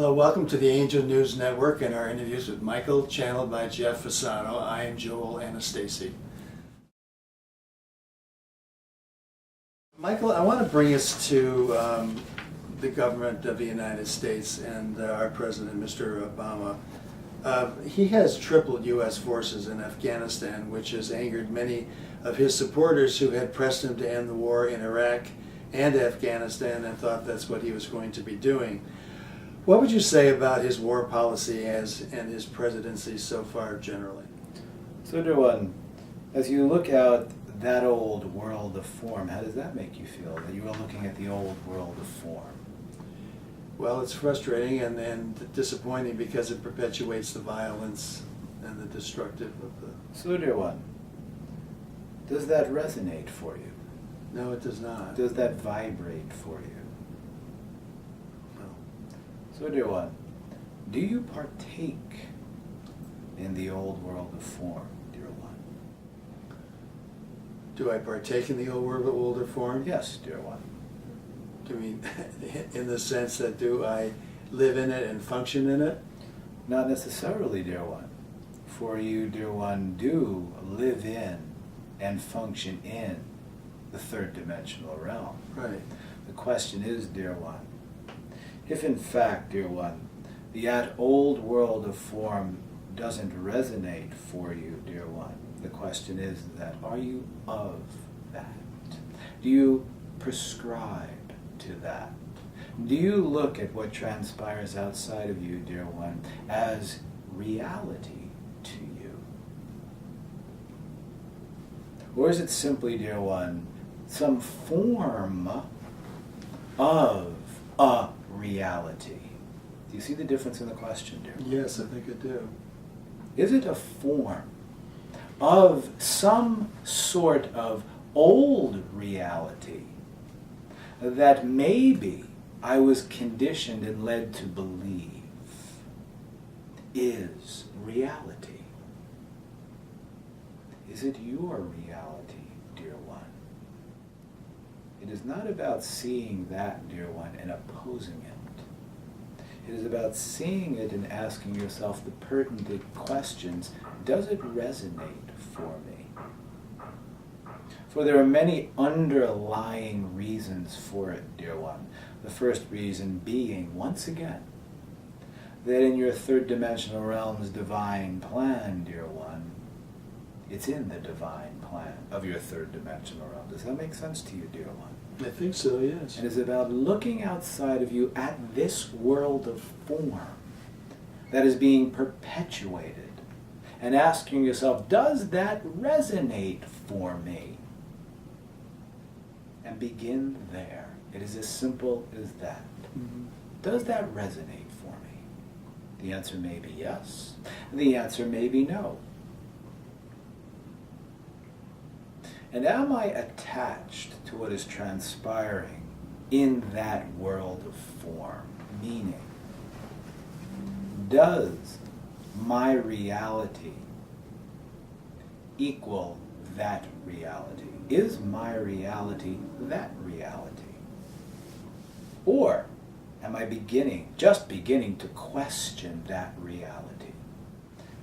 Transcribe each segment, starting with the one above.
Hello, welcome to the Angel News Network and our interviews with Michael, channeled by Jeff Fasano. I am Joel Anastasi. Michael, I want to bring us to the government of the United States and our president, Mr. Obama. He has tripled U.S. forces in Afghanistan, which has angered many of his supporters who had pressed him to end the war in Iraq and Afghanistan and thought that's what he was going to be doing. What would you say about his war policy and his presidency so far generally? So, Derwan, as you look out that old world of form, how does that make you feel, that you are looking at the old world of form? Well, it's frustrating and disappointing because it perpetuates the violence and the destructive of the... So, Derwan, does that resonate for you? No, it does not. Does that vibrate for you? So, dear one, do you partake in the old world of form, dear one? Do I partake in the old world of older form? Yes, dear one. Do you mean in the sense that do I live in it and function in it? Not necessarily, dear one. For you, dear one, do live in and function in the third dimensional realm. Right. The question is, dear one, if in fact, dear one, that old world of form doesn't resonate for you, dear one, the question is that, are you of that? Do you prescribe to that? Do you look at what transpires outside of you, dear one, as reality to you? Or is it simply, dear one, some form of a reality? Do you see the difference in the question, dear? Yes, I think I do. Is it a form of some sort of old reality that maybe I was conditioned and led to believe is reality? Is it your reality, dear one? It is not about seeing that, dear one, and opposing it. It is about seeing it and asking yourself the pertinent questions. Does it resonate for me? For there are many underlying reasons for it, dear one. The first reason being, once again, that in your third dimensional realm's divine plan, dear one, it's in the divine plan of your third dimensional realm. Does that make sense to you, dear one? I think so, yes. And it's about looking outside of you at this world of form that is being perpetuated and asking yourself, does that resonate for me? And begin there. It is as simple as that. Mm-hmm. Does that resonate for me? The answer may be yes. The answer may be no. And am I attached to what is transpiring in that world of form? Meaning, does my reality equal that reality? Is my reality that reality? Or am I just beginning to question that reality?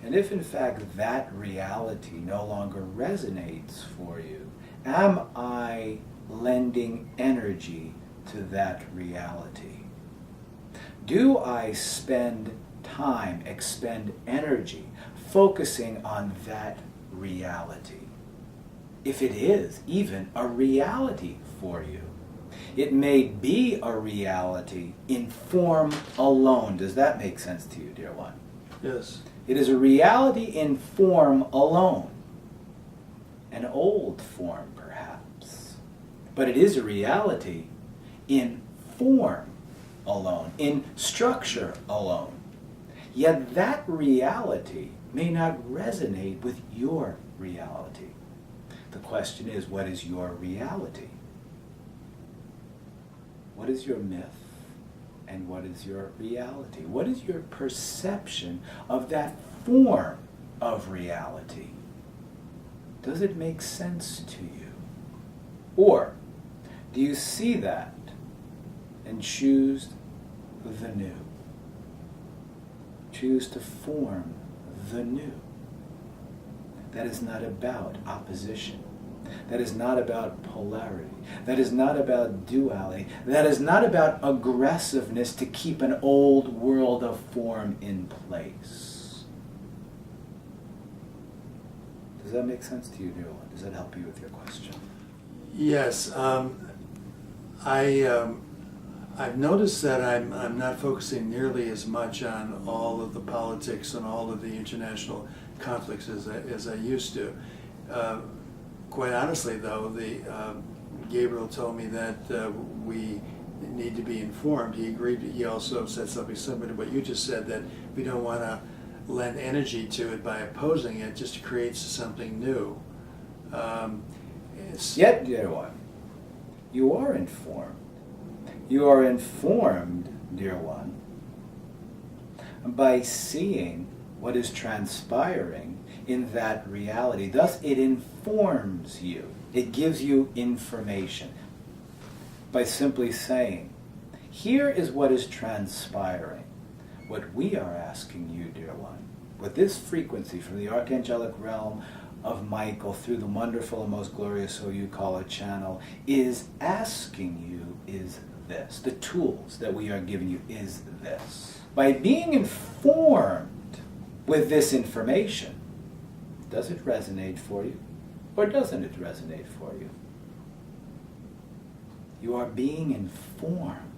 And if in fact that reality no longer resonates for you, am I lending energy to that reality? Do I spend time, expend energy focusing on that reality? If it is even a reality for you, it may be a reality in form alone. Does that make sense to you, dear one? Yes. It is a reality in form alone. An old form, perhaps. But it is a reality in form alone, in structure alone. Yet that reality may not resonate with your reality. The question is, what is your reality? What is your myth? And what is your reality? What is your perception of that form of reality? Does it make sense to you? Or do you see that and choose the new? choose to form the new. That is not about opposition. That is not about polarity. That is not about duality. That is not about aggressiveness to keep an old world of form in place. Does that make sense to you, dear one? Does that help you with your question? Yes, I've noticed that I'm not focusing nearly as much on all of the politics and all of the international conflicts as I used to. Quite honestly, though, Gabriel told me that we need to be informed. He agreed. He also said something similar to what you just said, that we don't want to lend energy to it by opposing it, just creates something new. Yet, dear one, you are informed. You are informed, dear one, by seeing what is transpiring in that reality. Thus, it informs you. It gives you information by simply saying, here is what is transpiring. What we are asking you, dear one, with this frequency from the archangelic realm of Michael through the wonderful and most glorious, so you call it, channel, is asking you is this. The tools that we are giving you is this. By being informed with this information, does it resonate for you or doesn't it resonate for you? You are being informed.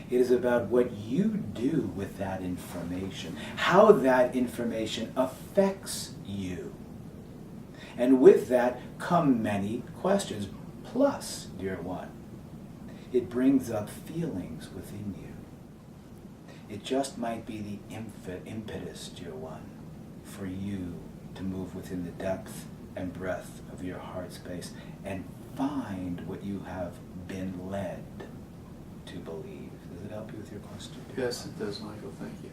It is about what you do with that information, how that information affects you. And with that come many questions. Plus, dear one, it brings up feelings within you. It just might be the impetus, dear one, for you to move within the depth and breadth of your heart space and find what you have been led to believe. Does it help you with your question? Yes, it does, Michael. Thank you.